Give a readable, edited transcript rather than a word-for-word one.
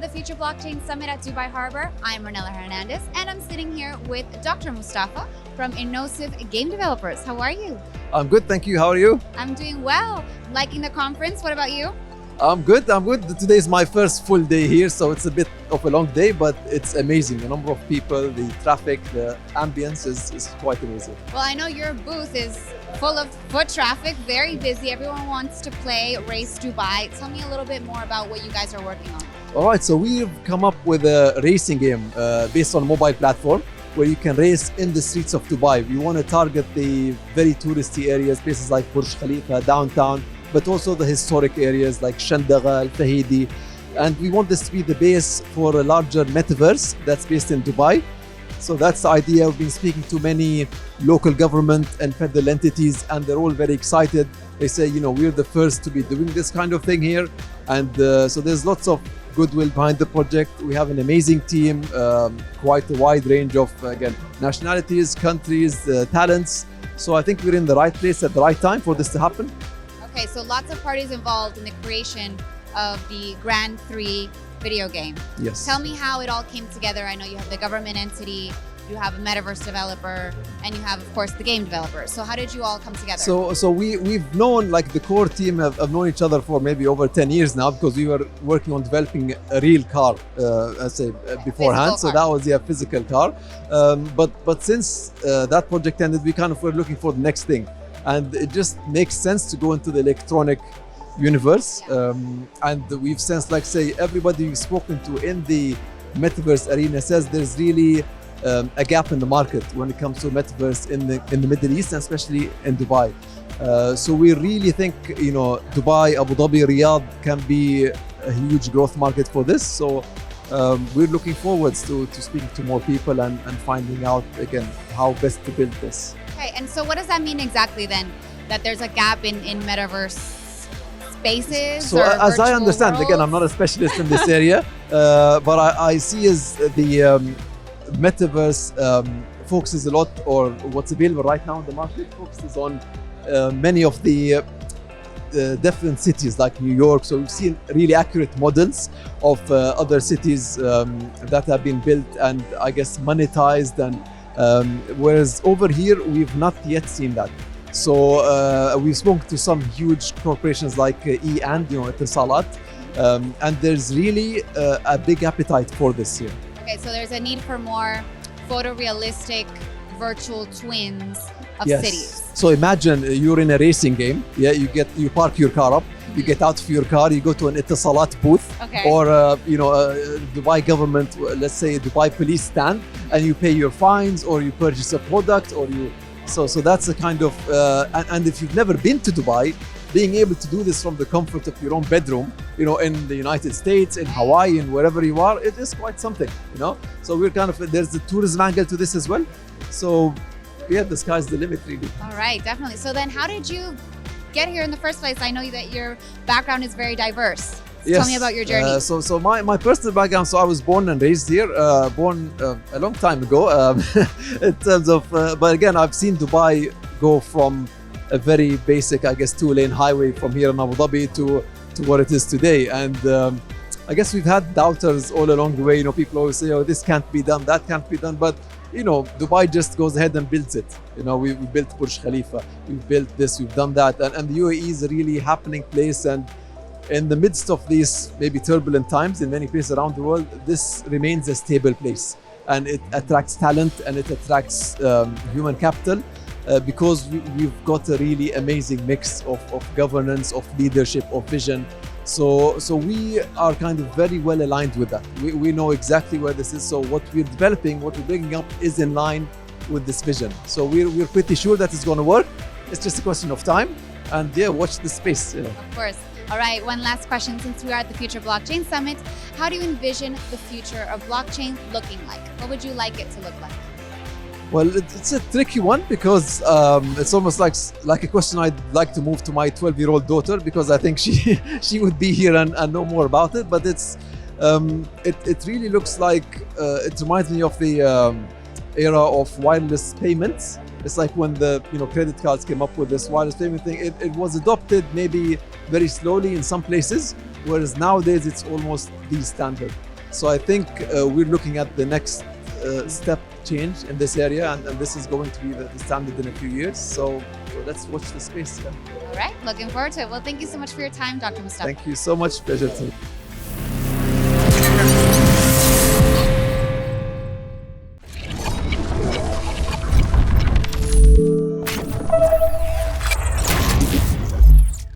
the Future Blockchain Summit at Dubai Harbor. I'm Ronella Hernandez, and I'm sitting here with Dr. Mustafa from Innosive Game Developers. How are you? I'm good, thank you. How are you? I'm doing well. Liking the conference. What about you? I'm good. Today is my first full day here, so it's a bit of a long day, but it's amazing. The number of people, the traffic, the ambience is quite amazing. Well, I know your booth is full of foot traffic, very busy. Everyone wants to play Race Dubai. Tell me a little bit more about what you guys are working on. All right, so we've come up with a racing game based on a mobile platform where you can race in the streets of Dubai. We want to target the very touristy areas, places like Burj Khalifa, downtown, but also the historic areas like Shandaga, Al Fahidi. And we want this to be the base for a larger metaverse that's based in Dubai. So that's the idea. We've been speaking to many local government and federal entities, and they're all very excited. They say, we're the first to be doing this kind of thing here. And so there's lots of goodwill behind the project. We have an amazing team, quite a wide range of, again, nationalities, countries, talents. So I think we're in the right place at the right time for this to happen. Okay, so lots of parties involved in the creation of the Grand 3 video game. Yes. Tell me how it all came together. I know you have the government entity, you have a metaverse developer, and you have, of course, the game developer. So how did you all come together? So we've known, like the core team have known each other for maybe over 10 years now, because we were working on developing a real car, beforehand. So that was a physical car. But since that project ended, we kind of were looking for the next thing. And it just makes sense to go into the electronic universe. And we've sensed, everybody we've spoken to in the metaverse arena says there's really a gap in the market when it comes to metaverse in the Middle East, and especially in Dubai. So we really think, Dubai, Abu Dhabi, Riyadh can be a huge growth market for this. So we're looking forwards to speaking to more people and finding out, again, how best to build this. Okay, and so what does that mean exactly then? That there's a gap in metaverse spaces? So as I understand, worlds? again, I'm not a specialist in this area, but I see is the metaverse focuses a lot, or what's available right now in the market focuses on many of the different cities like New York. So we've seen really accurate models of other cities that have been built and I guess monetized, and whereas over here we've not yet seen that. So we've spoken to some huge corporations like and Etisalat, and there's really a big appetite for this here. Okay, so there's a need for more photorealistic virtual twins of Yes. cities. So imagine you're in a racing game. Yeah, you park your car up, you get out of your car, you go to an Etisalat booth, Okay. or Dubai government, let's say Dubai police stand, and you pay your fines, or you purchase a product, or you. So that's a kind of and if you've never been to Dubai, being able to do this from the comfort of your own bedroom, in the United States, in Hawaii, and wherever you are, it is quite something, So we're there's the tourism angle to this as well. So yeah, the sky's the limit, really. All right, definitely. So then how did you get here in the first place? I know that your background is very diverse. Yes. Tell me about your journey. So my personal background, so I was born and raised here, born a long time ago, in terms of, but again, I've seen Dubai go from a very basic, I guess, 2-lane highway from here in Abu Dhabi to what it is today. And I guess we've had doubters all along the way. People always say, oh, this can't be done, that can't be done. But, Dubai just goes ahead and builds it. We built Burj Khalifa, we've built this, we've done that. And the UAE is a really happening place. And in the midst of these maybe turbulent times in many places around the world, this remains a stable place. And it attracts talent, and it attracts human capital. Because we've got a really amazing mix of governance, of leadership, of vision. So we are kind of very well aligned with that. We know exactly where this is. So what we're developing, what we're bringing up is in line with this vision. So we're pretty sure that it's going to work. It's just a question of time. And yeah, watch the space. Of course. All right, one last question. Since we are at the Future Blockchain Summit, how do you envision the future of blockchain looking like? What would you like it to look like? Well, it's a tricky one, because it's almost like a question I'd like to move to my 12-year-old daughter, because I think she would be here and know more about it. But it really looks like it reminds me of the era of wireless payments. It's like when the credit cards came up with this wireless payment thing. It was adopted maybe very slowly in some places, whereas nowadays it's almost the standard. So I think we're looking at the next step change in this area, and this is going to be the standard in a few years. So let's watch the space. Yeah. All right, looking forward to it. Well, thank you so much for your time, Dr. Mustafa. Thank you so much. Pleasure to me.